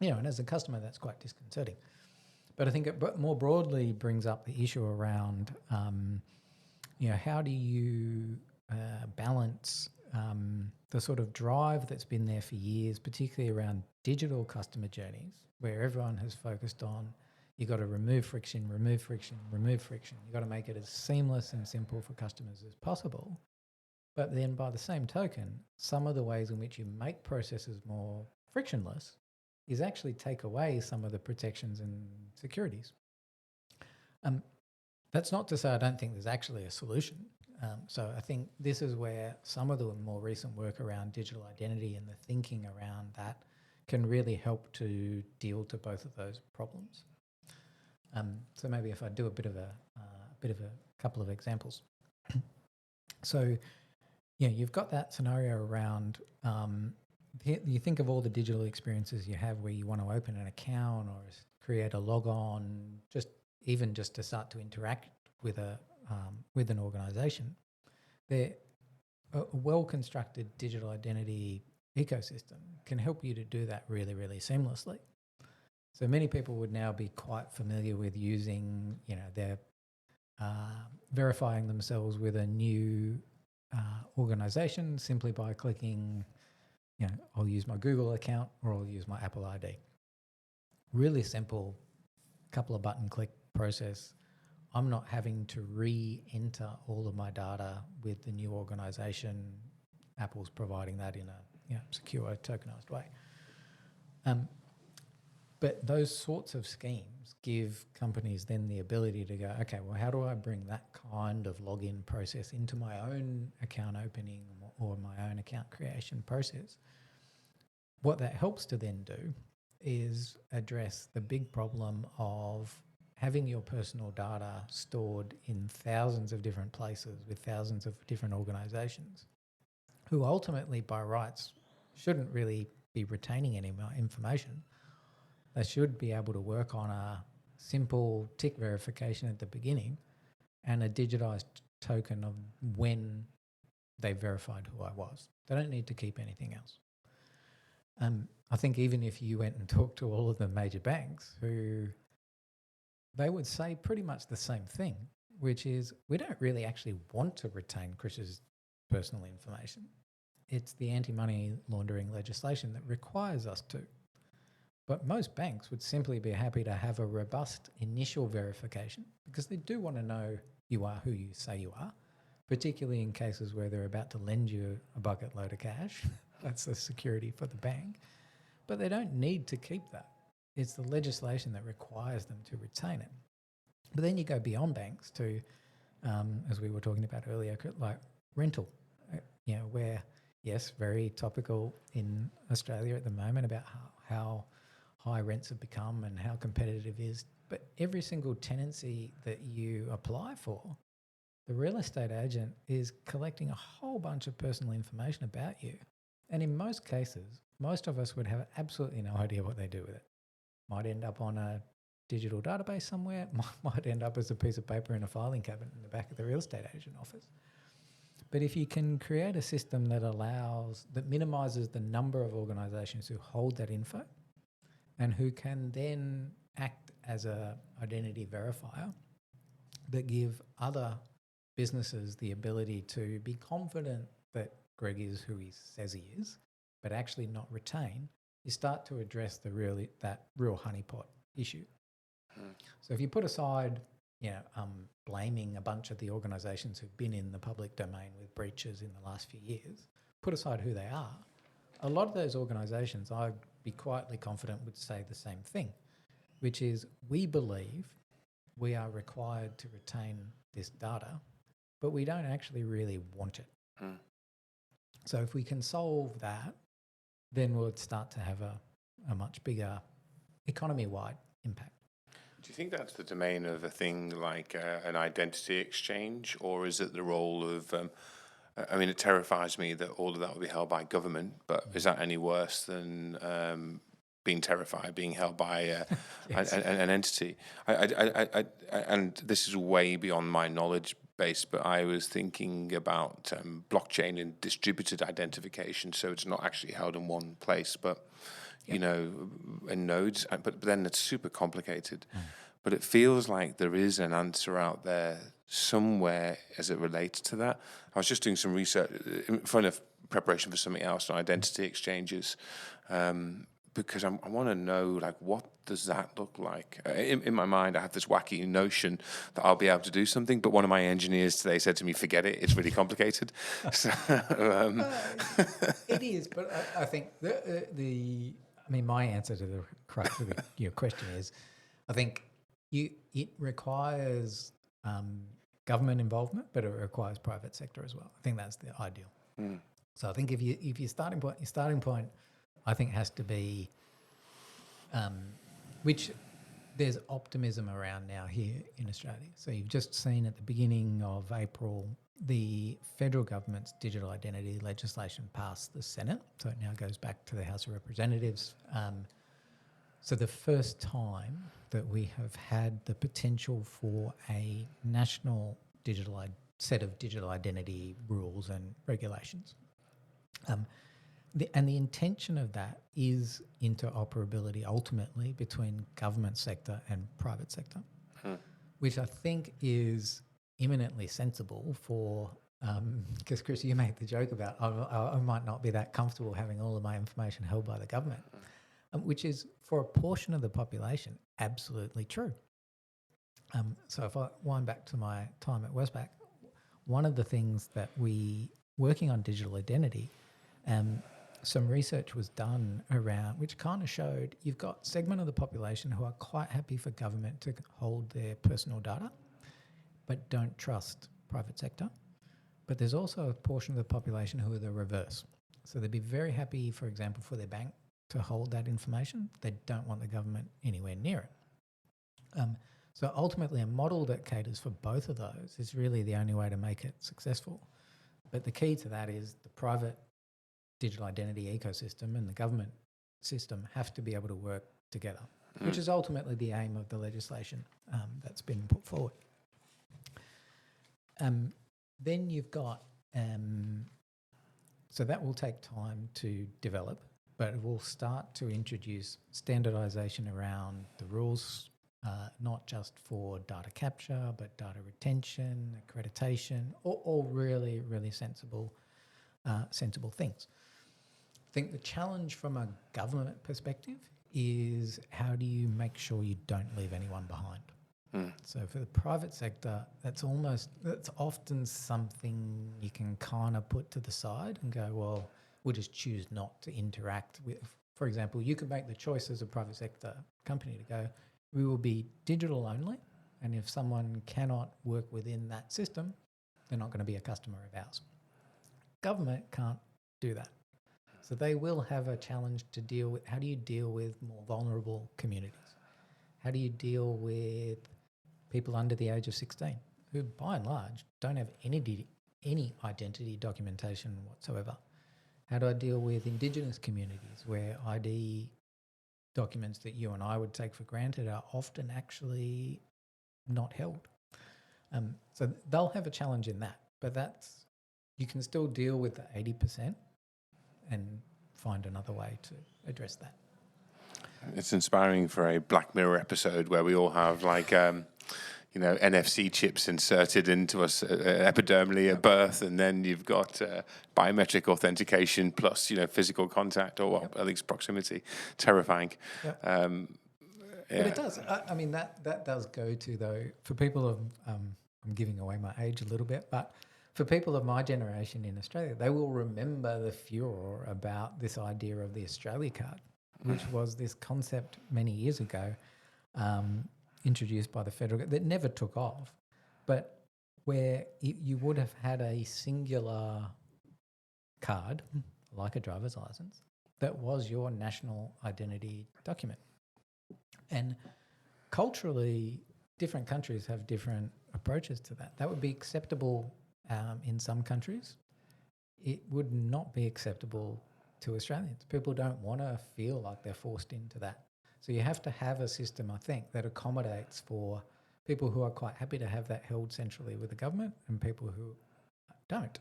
And as a customer, that's quite disconcerting. But I think it more broadly brings up the issue around, how do you balance the sort of drive that's been there for years, particularly around digital customer journeys, where everyone has focused on you've got to remove friction. You've got to make it as seamless and simple for customers as possible. But then by the same token, some of the ways in which you make processes more frictionless is actually take away some of the protections and securities. That's not to say I don't think there's actually a solution. So I think this is where some of the more recent work around digital identity and the thinking around that can really help to deal to both of those problems. So maybe if I do a bit of a couple of examples. So, you've got that scenario around. You think of all the digital experiences you have where you want to open an account or create a log on, just to start to interact with an organisation. A well-constructed digital identity ecosystem can help you to do that really, really seamlessly. So many people would now be quite familiar with using, their verifying themselves with a new organisation simply by clicking. I'll use my Google account or I'll use my Apple ID. Really simple, couple of button click process. I'm not having to re-enter all of my data with the new organisation. Apple's providing that in a secure, tokenized way. But those sorts of schemes give companies then the ability to go, okay, well, how do I bring that kind of login process into my own account opening or my own account creation process what that helps to then do is address the big problem of having your personal data stored in thousands of different places with thousands of different organisations who ultimately by rights shouldn't really be retaining any more information. They should be able to work on a simple tick verification at the beginning and a digitised token of when they verified who I was. They don't need to keep anything else. I think even if you went and talked to all of the major banks, they would say pretty much the same thing, which is we don't really actually want to retain Chris's personal information. It's the anti-money laundering legislation that requires us to. But most banks would simply be happy to have a robust initial verification because they do want to know you are who you say you are, particularly in cases where they're about to lend you a bucket load of cash. That's the security for the bank. But they don't need to keep that. It's the legislation that requires them to retain it. But then you go beyond banks to, as we were talking about earlier, like rental, where, yes, very topical in Australia at the moment about how high rents have become and how competitive it is. But every single tenancy that you apply for, the real estate agent is collecting a whole bunch of personal information about you. And in most cases, most of us would have absolutely no idea what they do with it. Might end up on a digital database somewhere, might end up as a piece of paper in a filing cabinet in the back of the real estate agent office. But if you can create a system that minimises the number of organisations who hold that info and who can then act as a identity verifier that give other businesses the ability to be confident that Greg is who he says he is, but actually not retain, you start to address that real honeypot issue. So if you put aside, blaming a bunch of the organisations who've been in the public domain with breaches in the last few years, put aside who they are, a lot of those organisations, I'd be quietly confident, would say the same thing, which is we believe we are required to retain this data, but we don't actually really want it. So if we can solve that, then we'll start to have a much bigger economy-wide impact. Do you think that's the domain of a thing like an identity exchange, or is it the role of, it terrifies me that all of that will be held by government, but is that any worse than being held by yes. an entity? And this is way beyond my knowledge base, but I was thinking about blockchain and distributed identification, so it's not actually held in one place, but in nodes, but then it's super complicated. But it feels like there is an answer out there somewhere as it relates to that. I was just doing some research in front of preparation for something else on identity exchanges, because I want to know, like, what does that look like? In my mind, I have this wacky notion that I'll be able to do something, but one of my engineers today said to me, forget it, it's really complicated. So, it is, but I think my answer to the crux of your question is, I think it requires government involvement, but it requires private sector as well. I think that's the ideal. So I think if your starting point, I think has to be, which there's optimism around now here in Australia. So you've just seen at the beginning of April, the federal government's digital identity legislation passed the Senate. So it now goes back to the House of Representatives. So the first time that we have had the potential for a national set of digital identity rules and regulations. The intention of that is interoperability ultimately between government sector and private sector, which I think is imminently sensible for, because Chris, you made the joke about I might not be that comfortable having all of my information held by the government, which is for a portion of the population absolutely true. So if I wind back to my time at Westpac, one of the things that working on digital identity, some research was done around which kind of showed you've got a segment of the population who are quite happy for government to hold their personal data but don't trust private sector. But there's also a portion of the population who are the reverse. So they'd be very happy, for example, for their bank to hold that information. They don't want the government anywhere near it. So ultimately, a model that caters for both of those is really the only way to make it successful. But the key to that is the private digital identity ecosystem and the government system have to be able to work together, which is ultimately the aim of the legislation that's been put forward. Then you've got, so that will take time to develop, but it will start to introduce standardisation around the rules, not just for data capture, but data retention, accreditation, all really, really sensible things. I think the challenge from a government perspective is how do you make sure you don't leave anyone behind? So for the private sector, that's often something you can kind of put to the side and go, well, we'll just choose not to interact with. For example, you could make the choice as a private sector company to go, we will be digital only, and if someone cannot work within that system, they're not going to be a customer of ours. Government can't do that. So they will have a challenge to deal with. How do you deal with more vulnerable communities? How do you deal with people under the age of 16 who, by and large, don't have any identity documentation whatsoever? How do I deal with Indigenous communities where ID documents that you and I would take for granted are often actually not held? So they'll have a challenge in that, but you can still deal with the 80% and find another way to address that. It's inspiring for a Black Mirror episode where we all have NFC chips inserted into us epidermally at birth, and then you've got biometric authentication plus physical contact or at least proximity. Terrifying. Yep. But it does. I mean that does go to, though, for people of I'm giving away my age a little bit, but for people of my generation in Australia, they will remember the furor about this idea of the Australia card, which was this concept many years ago, introduced by the federal government, that never took off, but where you would have had a singular card, like a driver's license, that was your national identity document. And culturally, different countries have different approaches to that. That would be acceptable in some countries. It would not be acceptable to Australians. People don't want to feel like they're forced into that. So you have to have a system, I think, that accommodates for people who are quite happy to have that held centrally with the government and people who don't.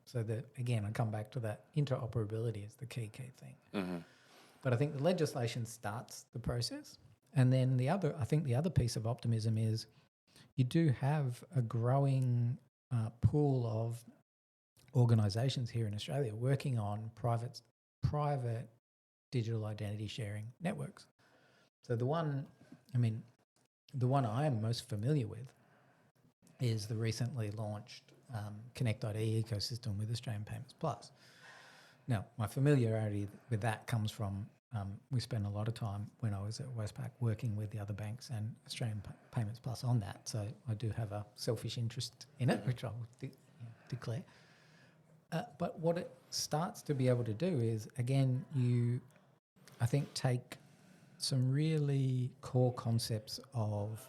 So that, again, I come back to that interoperability is the key thing. But I think the legislation starts the process. And then the other piece of optimism is you do have a growing pool of organisations here in Australia working on private digital identity sharing networks. So the one I am most familiar with is the recently launched Connect ID ecosystem with Australian Payments Plus. Now, my familiarity with that comes from we spent a lot of time when I was at Westpac working with the other banks and Australian Payments Plus on that. So I do have a selfish interest in it, which I will declare. But what it starts to be able to do is, again, I think, take some really core concepts of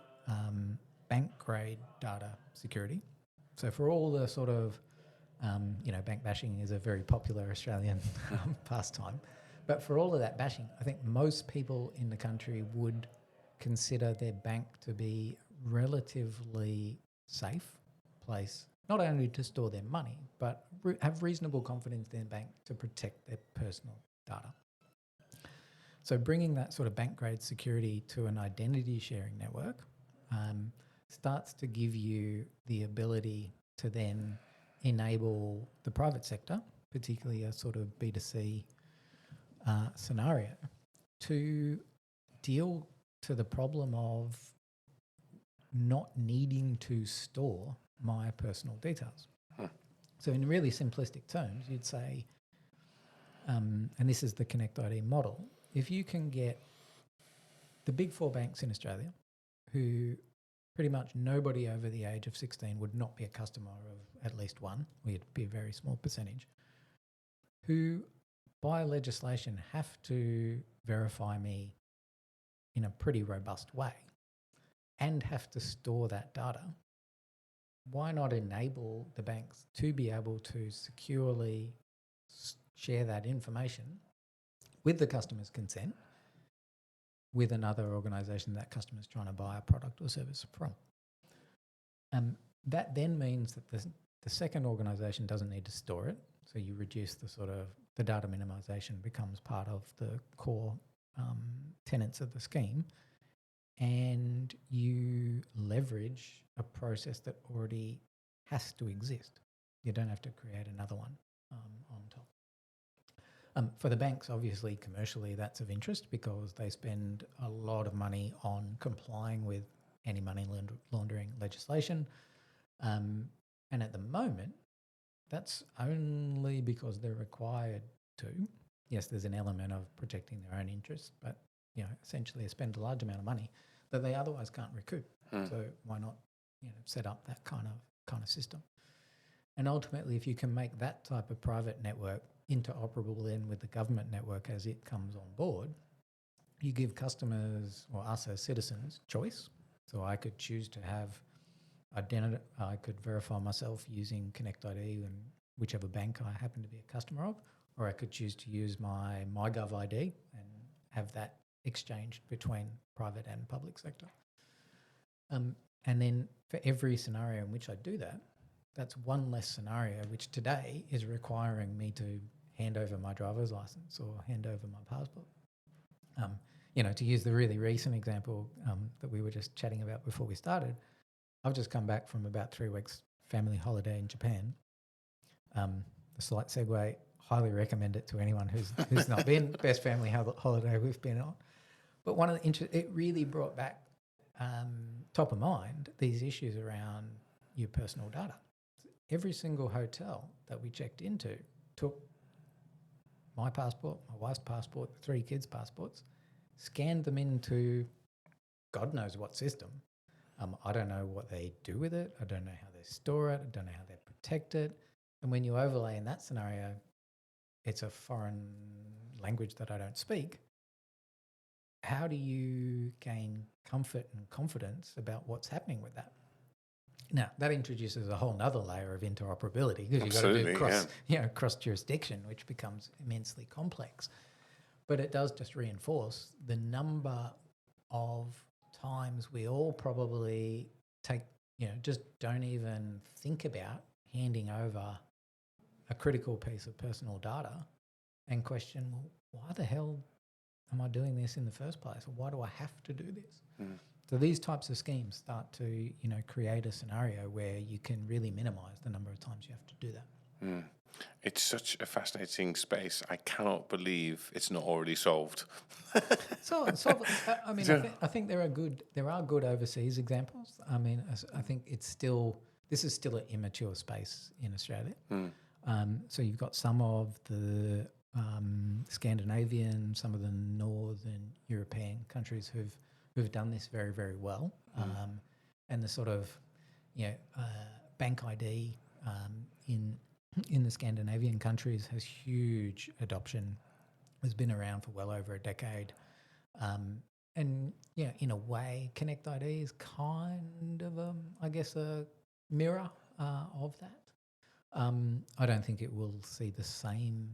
bank-grade data security. So for all the sort of, bank bashing is a very popular Australian pastime. But for all of that bashing, I think most people in the country would consider their bank to be relatively safe place, not only to store their money, but have reasonable confidence in their bank to protect their personal data. So bringing that sort of bank-grade security to an identity sharing network starts to give you the ability to then enable the private sector, particularly a sort of B2C scenario, to deal to the problem of not needing to store my personal details. So in really simplistic terms, you'd say, and this is the Connect ID model, if you can get the big four banks in Australia, who pretty much nobody over the age of 16 would not be a customer of at least one, or it'd be a very small percentage, who by legislation, have to verify me in a pretty robust way and have to store that data, why not enable the banks to be able to securely share that information with the customer's consent with another organisation that customer's trying to buy a product or service from? That then means that the second organisation doesn't need to store it, so you reduce the data minimisation becomes part of the core tenets of the scheme, and you leverage a process that already has to exist. You don't have to create another one on top. For the banks, obviously, commercially, that's of interest because they spend a lot of money on complying with anti-money laundering legislation. And at the moment, that's only because they're required to. Yes, there's an element of protecting their own interests, but essentially they spend a large amount of money that they otherwise can't recoup. So why not set up that kind of system? And ultimately, if you can make that type of private network interoperable then with the government network as it comes on board, you give customers or us as citizens choice. So I could choose to have identity. I could verify myself using Connect ID and whichever bank I happen to be a customer of, or I could choose to use my MyGov ID and have that exchanged between private and public sector. And then for every scenario in which I do that, that's one less scenario which today is requiring me to hand over my driver's license or hand over my passport. To use the really recent example that we were just chatting about before we started, I've just come back from about 3 weeks family holiday in Japan. The slight segue, highly recommend it to anyone who's not been. Best family holiday we've been on. But one of the it really brought back top of mind these issues around your personal data. Every single hotel that we checked into took my passport, my wife's passport, the 3 kids' passports, scanned them into God knows what system. I don't know what they do with it. I don't know how they store it. I don't know how they protect it. And when you overlay in that scenario, it's a foreign language that I don't speak. How do you gain comfort and confidence about what's happening with that? Now, that introduces a whole nother layer of interoperability because you've got to do cross jurisdiction, which becomes immensely complex. But it does just reinforce the number of times we all probably just don't even think about handing over a critical piece of personal data and question, well, why the hell am I doing this in the first place? Or why do I have to do this? So these types of schemes start to, create a scenario where you can really minimise the number of times you have to do that. It's such a fascinating space. I cannot believe it's not already solved. I think there are good overseas examples. I mean, I think this is still an immature space in Australia. So you've got some of the Scandinavian, some of the Northern European countries who've done this very, very well. And the sort of, bank ID in the Scandinavian countries has huge adoption, has been around for well over a decade. And in a way, Connect ID is kind of, a mirror of that. I don't think it will see the same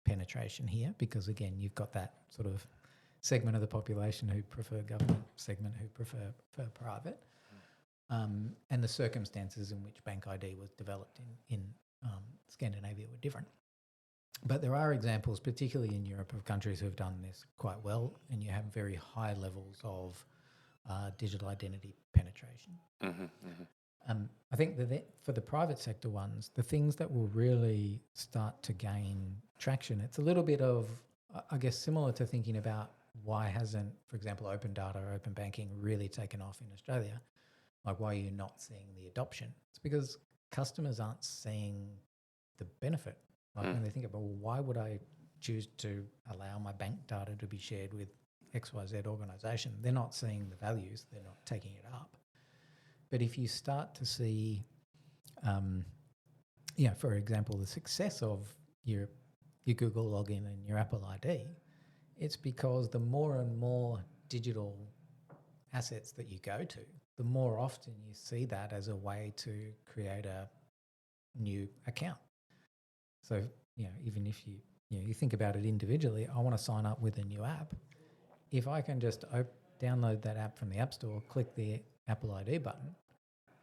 penetration here because, again, you've got that sort of segment of the population who prefer government, segment who prefer private. And the circumstances in which Bank ID was developed in Scandinavia were different. But there are examples, particularly in Europe, of countries who have done this quite well, and you have very high levels of digital identity penetration. I think that for the private sector ones, the things that will really start to gain traction, it's a little bit of, I guess, similar to thinking about why hasn't, for example, open data or open banking really taken off in Australia? Like, why are you not seeing the adoption? It's because customers aren't seeing the benefit. Like when they think about, well, why would I choose to allow my bank data to be shared with XYZ organisation? They're not seeing the values. They're not taking it up. But if you start to see, for example, the success of your your Google login and your Apple ID. It's because the more and more digital assets that you go to, the more often you see that as a way to create a new account. So, even if you think about it individually, I want to sign up with a new app. If I can just download that app from the App Store, click the Apple ID button,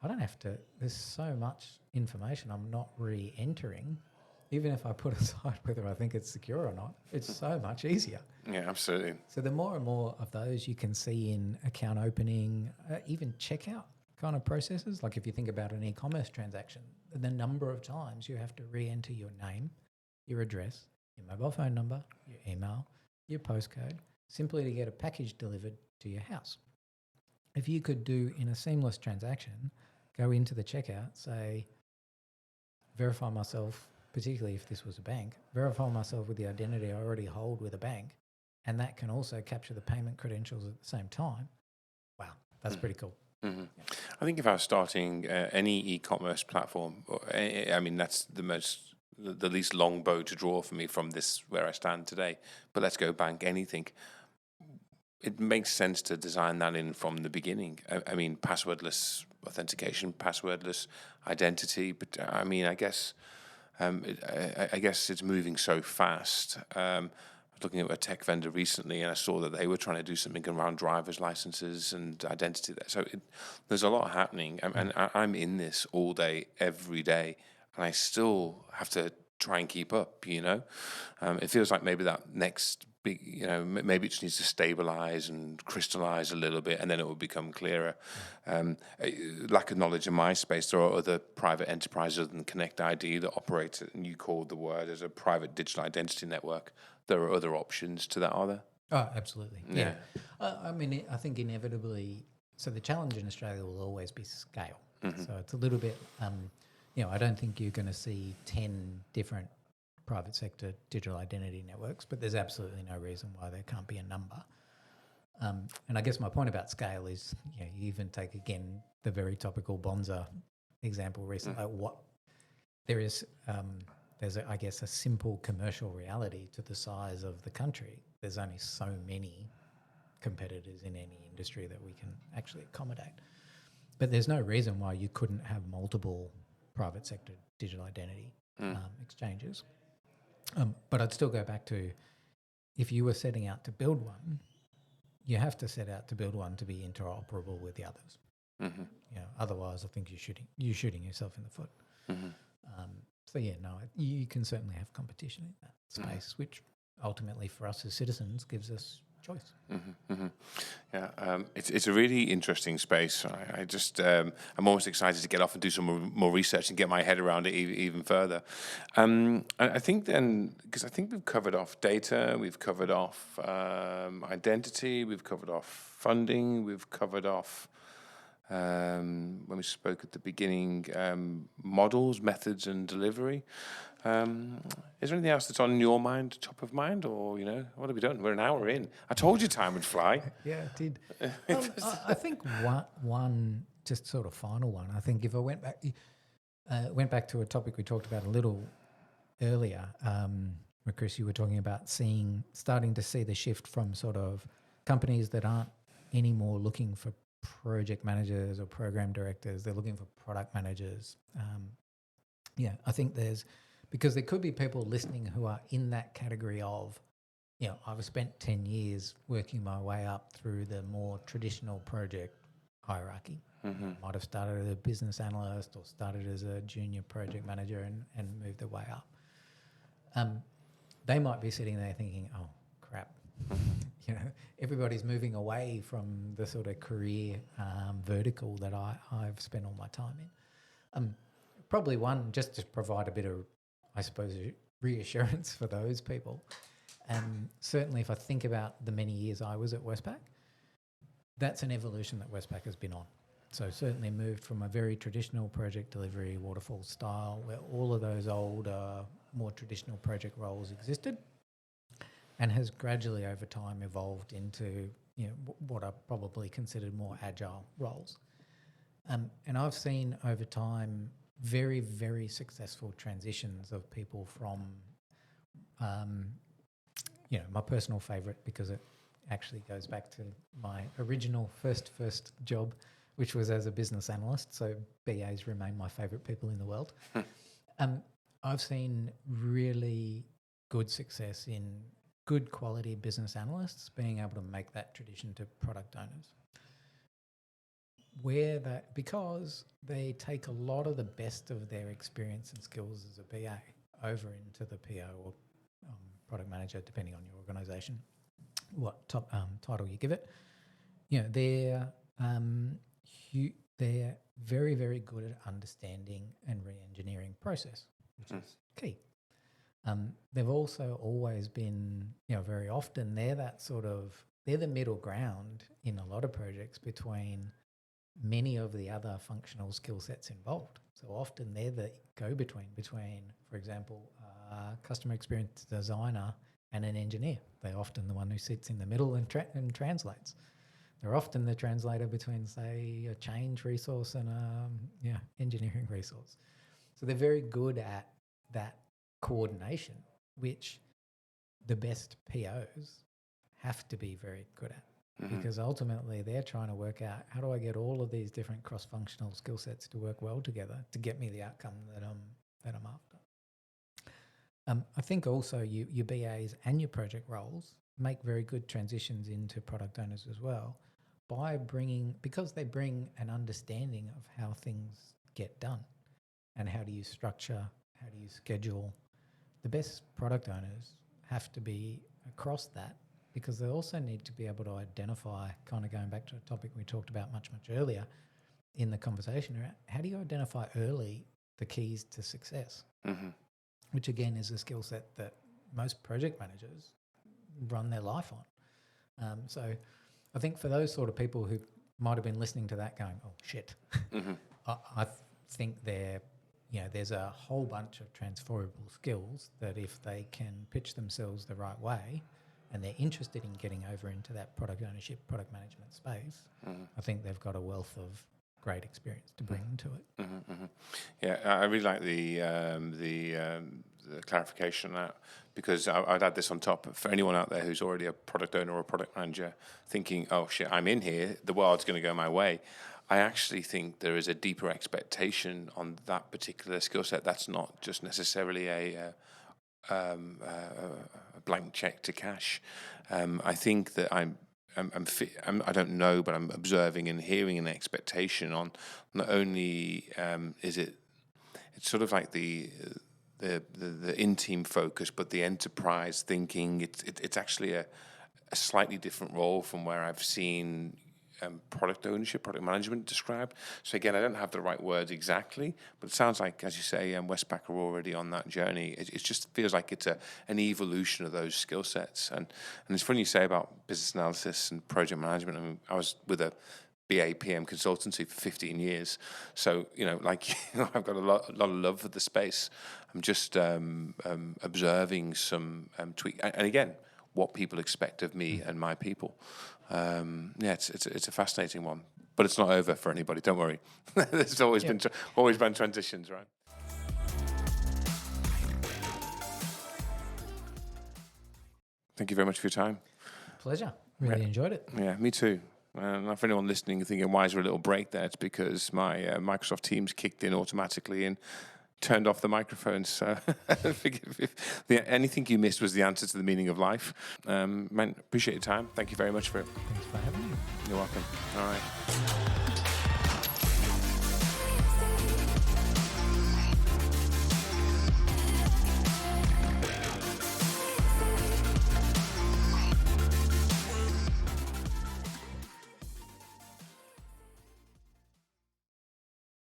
I don't have to, there's so much information I'm not re-entering. Even if I put aside whether I think it's secure or not, it's so much easier. Yeah, absolutely. So the more and more of those you can see in account opening, even checkout kind of processes, like if you think about an e-commerce transaction, the number of times you have to re-enter your name, your address, your mobile phone number, your email, your postcode, simply to get a package delivered to your house. If you could do in a seamless transaction, go into the checkout, say, verify myself, particularly if this was a bank, verify myself with the identity I already hold with a bank, and that can also capture the payment credentials at the same time. Wow, that's pretty cool. Mm-hmm. Yeah. I think if I was starting any e-commerce platform, that's the least long bow to draw for me from this where I stand today. But let's go bank anything. It makes sense to design that in from the beginning. Passwordless authentication, passwordless identity. But I guess it's moving so fast. I was looking at a tech vendor recently, and I saw that they were trying to do something around driver's licenses and identity there. So there's a lot happening, and I'm in this all day, every day, and I still have to try and keep up. It feels like maybe that next big, maybe it just needs to stabilize and crystallize a little bit, and then it will become clearer. Lack of knowledge in my space, there are other private enterprises other than Connect ID that operate, and you called the word as a private digital identity network. There are other options to that, are there? Oh, absolutely. Yeah. I think inevitably, so the challenge in Australia will always be scale. Mm-hmm. So it's a little bit, I don't think you're going to see 10 different private sector digital identity networks, but there's absolutely no reason why there can't be a number. And I guess my point about scale is, you even take again the very topical Bonza example recently. There's a simple commercial reality to the size of the country. There's only so many competitors in any industry that we can actually accommodate. But there's no reason why you couldn't have multiple private sector digital identity exchanges. But I'd still go back to, if you were setting out to build one, you have to set out to build one to be interoperable with the others. Mm-hmm. Otherwise, I think you're shooting yourself in the foot. Mm-hmm. You can certainly have competition in that space, which ultimately for us as citizens gives us choice. Mm-hmm, mm-hmm. Yeah, it's a really interesting space. I just I'm almost excited to get off and do some more research and get my head around it even further. I think then, because I think we've covered off data, we've covered off identity, we've covered off funding, we've covered off when we spoke at the beginning, models, methods, and delivery. Is there anything else that's on your mind, top of mind, or what have we done? We're an hour in. I told you time would fly. Yeah, it did. I think one just sort of final one. I think if I went back to a topic we talked about a little earlier, where Chris, you were talking about starting to see the shift from sort of companies that aren't anymore looking for project managers or program directors, they're looking for product managers. I think because there could be people listening who are in that category of, I've spent 10 years working my way up through the more traditional project hierarchy. Mm-hmm. Might have started as a business analyst or started as a junior project manager and moved their way up. They might be sitting there thinking, oh, crap. Everybody's moving away from the sort of career vertical that I've spent all my time in. Probably one, just to provide a bit of, I suppose, reassurance for those people. Certainly if I think about the many years I was at Westpac, that's an evolution that Westpac has been on. So certainly moved from a very traditional project delivery waterfall style where all of those old, more traditional project roles existed, and has gradually over time evolved into what are probably considered more agile roles. And I've seen over time very, very successful transitions of people from my personal favourite, because it actually goes back to my original first job, which was as a business analyst. So BAs remain my favourite people in the world. I've seen really good success in good quality business analysts being able to make that tradition to product owners. Because they take a lot of the best of their experience and skills as a BA over into the PO or product manager, depending on your organisation, what title you give it. They're very, very good at understanding and re-engineering process, which is key. They've also always been, very often they're the middle ground in a lot of projects between many of the other functional skill sets involved. So often they're the go-between between, for example, a customer experience designer and an engineer. They're often the one who sits in the middle and translates. They're often the translator between, say, a change resource and engineering resource. So they're very good at that coordination, which the best POs have to be very good at. Because ultimately they're trying to work out, how do I get all of these different cross-functional skill sets to work well together to get me the outcome that I'm after. I think also your BAs and your project roles make very good transitions into product owners as well, because they bring an understanding of how things get done and how do you structure, how do you schedule. The best product owners have to be across that, because they also need to be able to identify, kind of going back to a topic we talked about much earlier in the conversation, around how do you identify early the keys to success, which again is a skill set that most project managers run their life on. So I think for those sort of people who might have been listening to that going, oh, shit, I think there's a whole bunch of transferable skills that if they can pitch themselves the right way, and they're interested in getting over into that product ownership, product management space, I think they've got a wealth of great experience to bring to it. Yeah, I really like the clarification on that, because I'd add this on top. For anyone out there who's already a product owner or a product manager thinking, oh shit, I'm in here, the world's going to go my way. I actually think there is a deeper expectation on that particular skill set. That's not just necessarily a blank check to cash. I think that I don't know, but I'm observing and hearing an expectation on not only it's sort of like the in-team focus, but the enterprise thinking. It's actually a slightly different role from where I've seen product ownership, product management described. So again, I don't have the right words exactly, but it sounds like, as you say, Westpac are already on that journey. It just feels like it's an evolution of those skill sets. And it's funny you say about business analysis and project management. I mean, I was with a BA PM consultancy for 15 years. So, I've got a lot of love for the space. I'm just observing some tweak. And again, what people expect of me and my people. It's a fascinating one, but it's not over for anybody. Don't worry. There's always been transitions, right? Thank you very much for your time. Pleasure. Really enjoyed it. Yeah, me too. And for anyone listening thinking, why is there a little break there? It's because my Microsoft Teams kicked in automatically and turned off the microphone. So if anything you missed was the answer to the meaning of life. Man, appreciate your time. Thank you very much for it. Thanks for having me. You're welcome. All right.